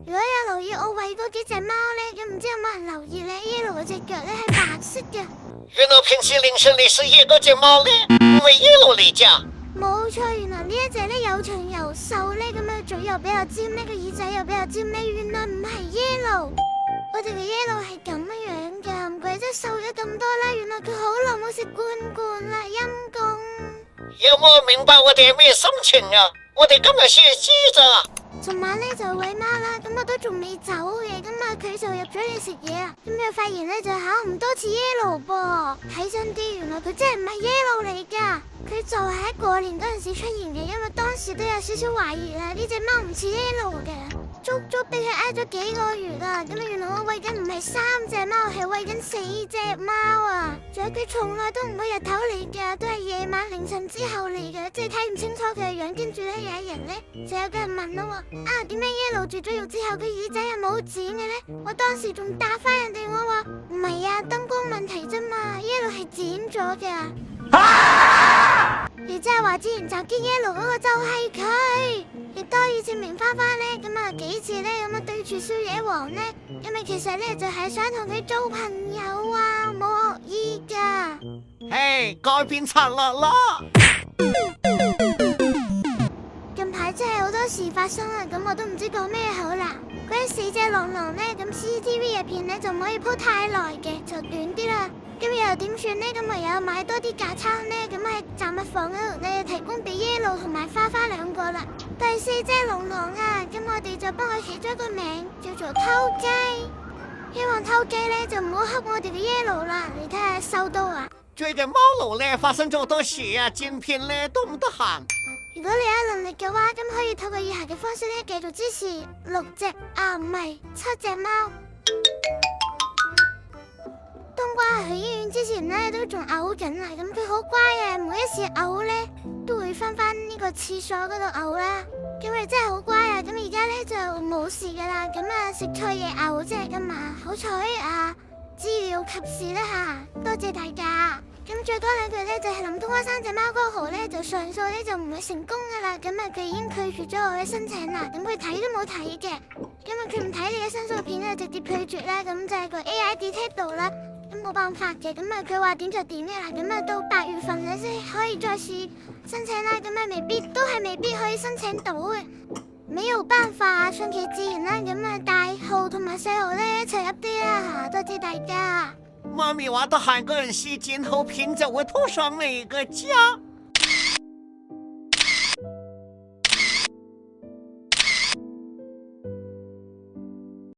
如果有留意我餵嗰幾隻貓咧，咁唔知有冇人留意咧 ？Yellow 嗰隻腳咧係白色嘅。原來平時凌晨你食嘢嗰隻貓咧，唔係 Yellow 嚟㗎。冇錯，原來呢一隻咧又長又瘦咧，咁樣嘴又比較尖，呢個耳仔又比較尖咧，原來唔係 Yellow。我哋嘅 Yellow 係咁樣噶，唔怪之瘦咗咁多啦。原來佢好耐冇食罐罐啦，陰公。有冇明白我哋係咩心情啊？我哋今日先知咋。昨晚咧就餵貓啦，咁我都仲未走嘅，咁啊佢就入咗嚟食嘢啊，咁又發現咧就考唔多似 Yellow 噃，睇真啲，原來佢真係唔係 Yellow 嚟噶，佢就係喺過年嗰陣時出現嘅，因為當時都有少少懷疑啦，呢隻貓唔似 Yellow 嘅，足足俾佢呃咗幾個月啦，咁啊原來我餵緊唔係3隻貓，係餵緊4隻貓啊，仲有佢從來都唔會日頭嚟噶，都係夜晚凌晨之後嚟嘅，即係睇唔清楚佢嘅樣，跟住咧有一日咧就有個人問啦喎，點解 Yellow 絕咗肉之後佢耳仔係冇剪嘅咧？我當時仲答翻人哋我話唔係啊，燈光問題啫嘛 ，Yellow 係剪咗嘅。亦即係話之前襲擊 Yellow 嗰個就係佢，亦都以前棉花花咧咁啊幾次咧咁啊對住宵夜王咧，因為其實咧就係想同佢做朋友啊，冇惡意噶。嘿，改變策略啦！近排真係好多事發生啊，咁我都唔知講咩好啦。嗰啲4隻狼狼咧，咁 CCTV 入片咧就唔可以鋪太耐嘅，就短啲啦。咁又點算呢？咁唯有買多啲架撐呢，咁喺雜物房嗰度咧提供俾 Yellow 同埋花花2個啦。第4隻狼狼啊，咁我哋就幫佢起咗個名叫做偷雞，希望偷雞咧就唔好恰我哋嘅 Yellow 啦。你睇下收到啊！最近貓奴咧發生咗好多事啊，剪片咧都唔得閒。如果你有能力嘅話，咁可以透過以下嘅方式咧繼續支持6隻唔係7隻貓。冬瓜去醫院之前咧都仲嘔緊啊，咁佢好乖啊，每一次嘔咧都會翻呢個廁所嗰度嘔啦，咁佢真係好乖啊，咁而家咧就冇事噶啦，咁啊食錯嘢嘔啫噶嘛，好彩啊資料及時啦吓，多謝大家。咁再講2句咧就係林冬瓜3隻貓嗰個號咧就上訴咧就唔會成功噶啦，咁啊佢已經拒絕咗我嘅申請啦，咁佢睇都冇睇嘅，咁啊佢唔睇你嘅申訴片咧直接拒絕啦，咁就係個 AI detect 到啦。咁冇辦法嘅，咁啊佢話點就點嘅啦，咁啊到8月份咧先可以再次申請啦，咁啊未必可以申請到嘅，沒有辦法，順其自然啦，咁啊大號同埋細號咧一齊入啲啦，多謝大家。媽咪話得閒嗰陣時剪好片就會鋪上嚟嘅家。